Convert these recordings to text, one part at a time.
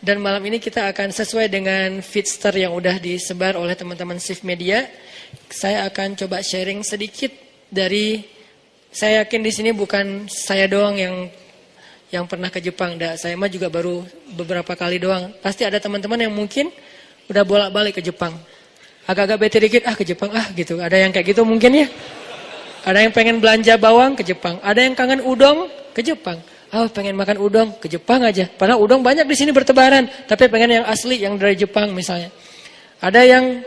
Dan malam ini kita akan sesuai dengan feedster yang udah disebar oleh teman-teman Shift Media. Saya akan coba sharing sedikit dari, saya yakin di sini bukan saya doang yang pernah ke Jepang. Saya mah juga baru beberapa kali doang. Pasti ada teman-teman yang mungkin udah bolak-balik ke Jepang. Agak-agak bete dikit, ke Jepang gitu. Ada yang kayak gitu mungkin ya. Ada yang pengen belanja bawang ke Jepang. Ada yang kangen udang ke Jepang. Pengen makan udang ke Jepang aja. Padahal udang banyak di sini bertebaran, tapi pengen yang asli yang dari Jepang misalnya. Ada yang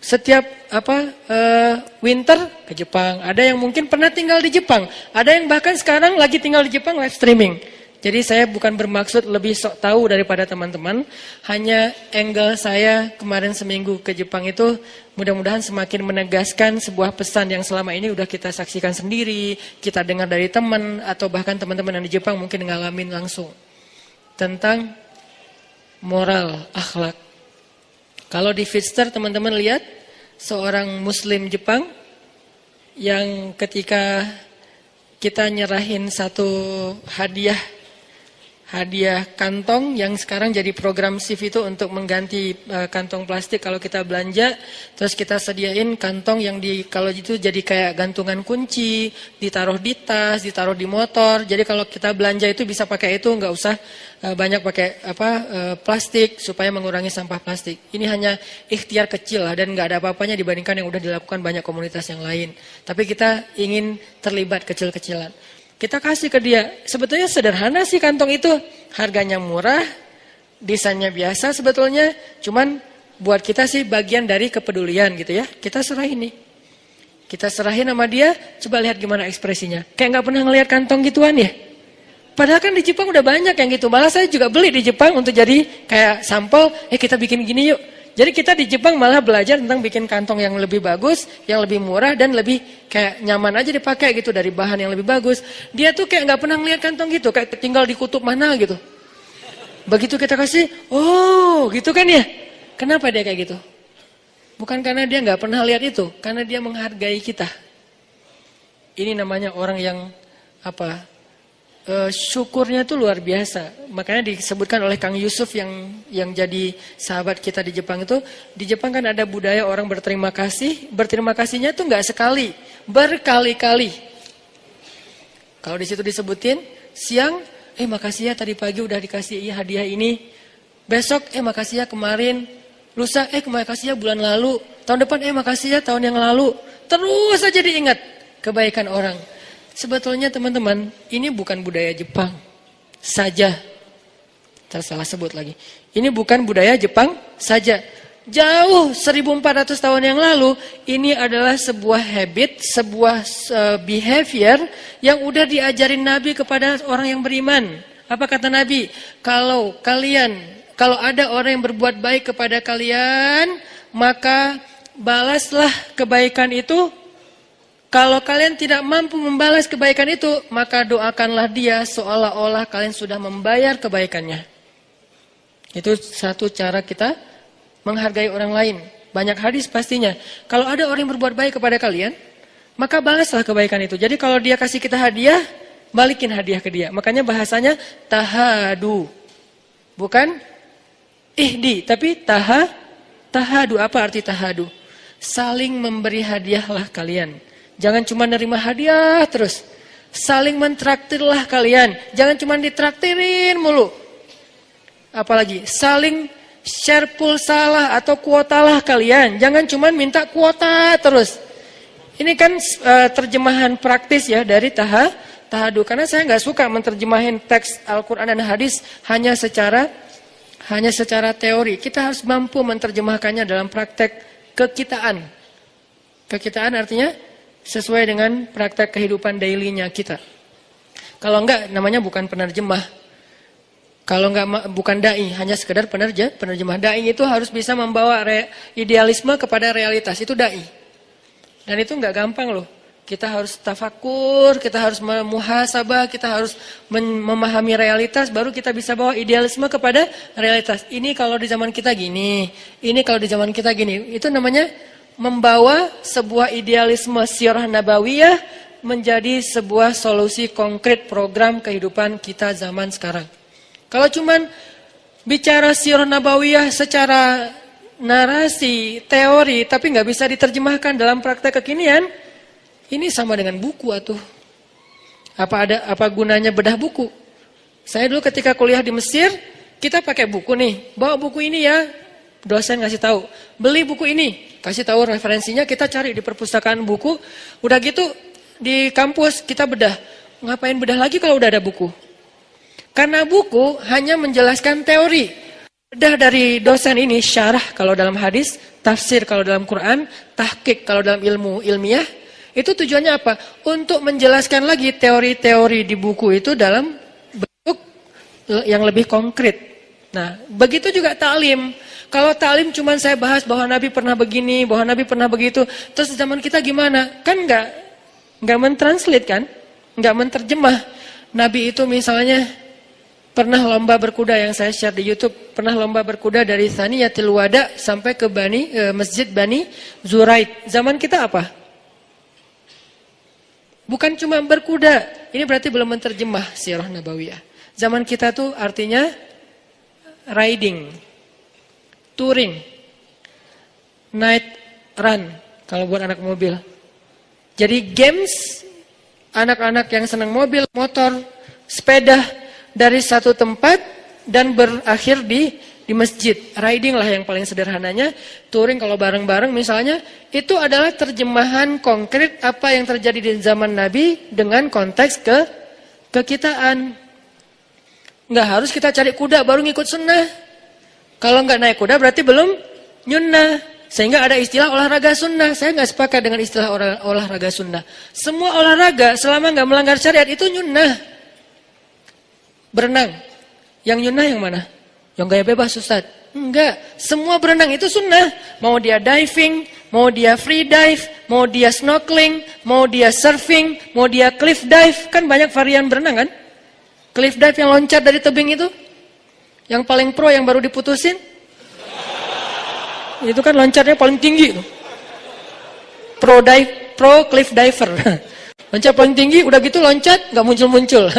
setiap winter ke Jepang. Ada yang mungkin pernah tinggal di Jepang. Ada yang bahkan sekarang lagi tinggal di Jepang live streaming. Jadi saya bukan bermaksud lebih sok tahu daripada teman-teman. Hanya angle saya kemarin seminggu ke Jepang itu mudah-mudahan semakin menegaskan sebuah pesan yang selama ini udah kita saksikan sendiri, kita dengar dari teman, atau bahkan teman-teman yang di Jepang mungkin ngalamin langsung. Tentang moral, akhlak. Kalau di Feedster teman-teman lihat, seorang muslim Jepang yang ketika kita nyerahin satu hadiah kantong yang sekarang jadi program Shift itu untuk mengganti kantong plastik kalau kita belanja, terus kita sediain kantong yang kalau itu jadi kayak gantungan kunci, ditaruh di tas, ditaruh di motor. Jadi kalau kita belanja itu bisa pakai itu, nggak usah banyak pakai plastik supaya mengurangi sampah plastik. Ini hanya ikhtiar kecil lah dan nggak ada apa-apanya dibandingkan yang udah dilakukan banyak komunitas yang lain. Tapi kita ingin terlibat kecil-kecilan. Kita kasih ke dia. Sebetulnya sederhana sih kantong itu. Harganya murah, desainnya biasa sebetulnya. Cuman buat kita sih bagian dari kepedulian gitu ya. Kita serahin nih. Kita serahin sama dia, coba lihat gimana ekspresinya. Kayak gak pernah ngelihat kantong gituan ya. Padahal kan di Jepang udah banyak yang gitu. Malah saya juga beli di Jepang untuk jadi kayak sampel. Kita bikin gini yuk. Jadi kita di Jepang malah belajar tentang bikin kantong yang lebih bagus, yang lebih murah dan lebih kayak nyaman aja dipakai gitu dari bahan yang lebih bagus. Dia tuh kayak nggak pernah ngeliat kantong gitu, kayak tinggal di kutub mana gitu. Begitu kita kasih, gitu kan ya? Kenapa dia kayak gitu? Bukan karena dia nggak pernah lihat itu, karena dia menghargai kita. Ini namanya orang yang syukurnya tuh luar biasa. Makanya disebutkan oleh Kang Yusuf yang jadi sahabat kita di Jepang itu, di Jepang kan ada budaya orang berterima kasih. Berterima kasihnya tuh nggak sekali, berkali-kali. Kalau di situ disebutin siang, makasih ya tadi pagi udah dikasih hadiah ini. Besok, makasih ya kemarin. Lusa, makasih ya bulan lalu. Tahun depan, makasih ya tahun yang lalu. Terus aja diingat kebaikan orang. Sebetulnya teman-teman, ini bukan budaya Jepang saja. Salah sebut lagi. Ini bukan budaya Jepang saja. Jauh 1400 tahun yang lalu, ini adalah sebuah habit, sebuah behavior yang udah diajarin Nabi kepada orang yang beriman. Apa kata Nabi? Kalau ada orang yang berbuat baik kepada kalian, maka balaslah kebaikan itu. Kalau kalian tidak mampu membalas kebaikan itu, maka doakanlah dia seolah-olah kalian sudah membayar kebaikannya. Itu satu cara kita menghargai orang lain. Banyak hadis pastinya. Kalau ada orang yang berbuat baik kepada kalian, maka balaslah kebaikan itu. Jadi kalau dia kasih kita hadiah, balikin hadiah ke dia. Makanya bahasanya tahadu. Bukan ihdi, tapi tahadu. Apa arti tahadu? Saling memberi hadiahlah kalian. Jangan cuma nerima hadiah terus. Saling mentraktirlah kalian. Jangan cuma ditraktirin mulu. Apalagi saling share pulsa atau kuotalah kalian. Jangan cuma minta kuota terus. Ini kan terjemahan praktis ya dari tahadu. Karena saya nggak suka menerjemahin teks Al-Quran dan hadis hanya secara teori. Kita harus mampu menerjemahkannya dalam praktek kekitaan. Kekitaan artinya sesuai dengan praktek kehidupan daily-nya kita. Kalau enggak, namanya bukan penerjemah. Kalau enggak, bukan da'i, hanya sekedar penerjemah. Da'i itu harus bisa membawa idealisme kepada realitas, itu da'i. Dan itu enggak gampang loh. Kita harus tafakur, kita harus muhasabah, kita harus memahami realitas, baru kita bisa bawa idealisme kepada realitas. Ini kalau di zaman kita gini, ini kalau di zaman kita gini. Itu namanya membawa sebuah idealisme sirah nabawiyah menjadi sebuah solusi konkret program kehidupan kita zaman sekarang. Kalau cuman bicara sirah nabawiyah secara narasi, teori, tapi nggak bisa diterjemahkan dalam praktek kekinian, ini sama dengan buku atuh. Apa gunanya bedah buku? Saya dulu ketika kuliah di Mesir, kita pakai buku nih, bawa buku ini ya, dosen ngasih tahu, beli buku ini, kasih tahu referensinya, kita cari di perpustakaan buku, udah gitu di kampus kita bedah. Ngapain bedah lagi kalau udah ada buku? Karena buku hanya menjelaskan teori. Bedah dari dosen ini, syarah kalau dalam hadis, tafsir kalau dalam Quran, tahqiq kalau dalam ilmu ilmiah, itu tujuannya apa? Untuk menjelaskan lagi teori-teori di buku itu dalam bentuk yang lebih konkret. Nah, begitu juga ta'lim. Kalau ta'lim cuma saya bahas bahwa Nabi pernah begini, bahwa Nabi pernah begitu, terus zaman kita gimana? Kan nggak mentranslate kan? Nggak menterjemah. Nabi itu misalnya pernah lomba berkuda yang saya share di YouTube, pernah lomba berkuda dari Thaniyatil Wada sampai ke Masjid Bani Zuraid. Zaman kita apa? Bukan cuma berkuda. Ini berarti belum menterjemah sirah nabawiyah. Zaman kita tuh artinya riding, touring, night run kalau buat anak mobil. Jadi games anak-anak yang senang mobil, motor, sepeda dari satu tempat dan berakhir di masjid. Riding lah yang paling sederhananya. Touring kalau bareng-bareng misalnya. Itu adalah terjemahan konkret apa yang terjadi di zaman Nabi dengan konteks kekitaan. Nggak harus kita cari kuda baru ngikut sunnah. Kalau nggak naik kuda berarti belum nyunnah. Sehingga ada istilah olahraga sunnah. Saya nggak sepakat dengan istilah olahraga sunnah. Semua olahraga selama nggak melanggar syariat itu nyunnah. Berenang, yang nyunnah yang mana? Yang gaya bebas Ustaz? Enggak, semua berenang itu sunnah. Mau dia diving, mau dia free dive, mau dia snorkeling, mau dia surfing, mau dia cliff dive. Kan banyak varian berenang kan? Cliff dive yang loncat dari tebing itu, yang paling pro yang baru diputusin, itu kan loncatnya paling tinggi. Pro cliff diver. Loncat paling tinggi, udah gitu loncat, nggak muncul-muncul.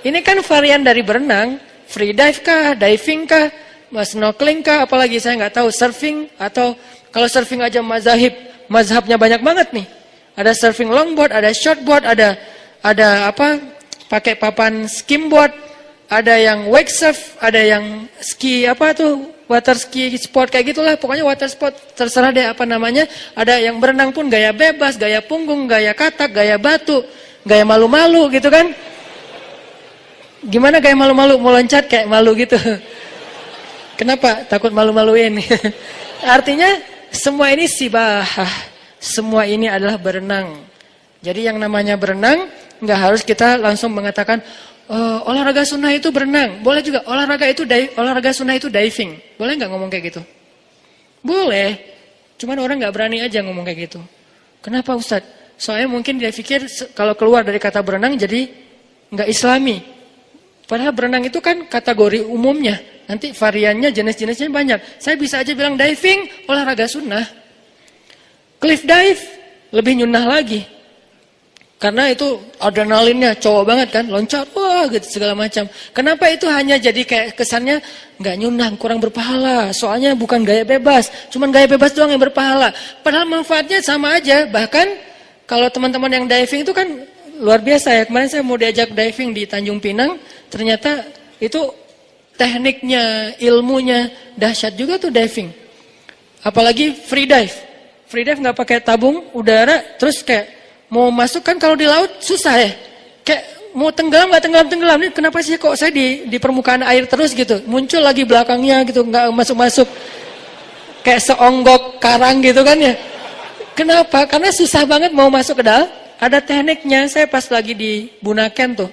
Ini kan varian dari berenang, free dive kah, diving kah, snorkeling kah, apalagi saya nggak tahu, surfing, atau kalau surfing aja mazhabnya banyak banget nih. Ada surfing longboard, ada shortboard, ada apa, pakai papan skimboard, ada yang wake surf, ada yang ski apa tuh, water ski sport kayak gitulah, pokoknya water sport terserah deh apa namanya. Ada yang berenang pun gaya bebas, gaya punggung, gaya katak, gaya batu, gaya malu-malu gitu kan. Gimana kayak malu-malu, mau loncat kayak malu gitu. Kenapa? Takut malu-maluin. Artinya semua ini sibahah. Semua ini adalah berenang. Jadi yang namanya berenang, nggak harus kita langsung mengatakan, olahraga sunnah itu berenang. Boleh juga, olahraga sunnah itu diving. Boleh nggak ngomong kayak gitu? Boleh. Cuman orang nggak berani aja ngomong kayak gitu. Kenapa Ustaz? Soalnya mungkin dia pikir kalau keluar dari kata berenang jadi nggak islami. Padahal berenang itu kan kategori umumnya. Nanti variannya, jenis-jenisnya banyak. Saya bisa aja bilang diving, olahraga sunnah. Cliff dive, lebih nyunnah lagi. Karena itu adrenalinnya cowok banget kan. Loncat, wah gitu segala macam. Kenapa itu hanya jadi kayak kesannya nggak nyunnah, kurang berpahala. Soalnya bukan gaya bebas. Cuman gaya bebas doang yang berpahala. Padahal manfaatnya sama aja. Bahkan kalau teman-teman yang diving itu kan luar biasa ya. Kemarin saya mau diajak diving di Tanjung Pinang. Ternyata itu tekniknya, ilmunya dahsyat juga tuh diving. Apalagi free dive. Free dive nggak pakai tabung udara, terus kayak mau masuk kan kalau di laut susah ya. Kayak mau tenggelam nggak tenggelam. Ini kenapa sih kok saya di permukaan air terus gitu? Muncul lagi belakangnya gitu, nggak masuk. Kayak seonggok karang gitu kan ya. Kenapa? Karena susah banget mau masuk ke dalam. Ada tekniknya. Saya pas lagi di Bunaken tuh.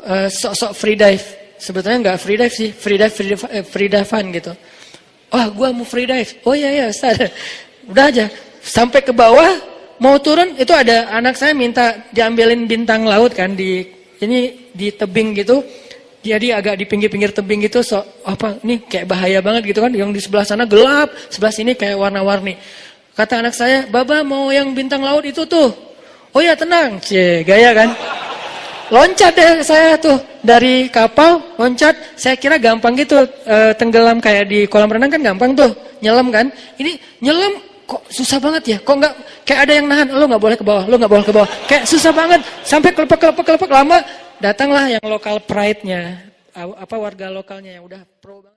Sok-sok free dive. Sebetulnya nggak free dive sih, free dive-an gitu. Wah, gua mau free dive. Oh iya Ustaz. Udah aja sampai ke bawah mau turun itu ada anak saya minta diambilin bintang laut kan di tebing gitu. Jadi agak di pinggir-pinggir tebing gitu ini kayak bahaya banget gitu kan. Yang di sebelah sana gelap, sebelah sini kayak warna-warni. Kata anak saya, "Baba mau yang bintang laut itu tuh." Oh ya tenang, gaya kan. Loncat deh saya tuh dari kapal, loncat. Saya kira gampang gitu, tenggelam kayak di kolam renang kan gampang tuh, nyelam kan. Ini nyelam kok susah banget ya, kok nggak kayak ada yang nahan, lo nggak boleh ke bawah, lo nggak boleh ke bawah. Kayak susah banget, sampai kelepek lama, datanglah yang lokal pride-nya, apa warga lokalnya yang udah pro banget.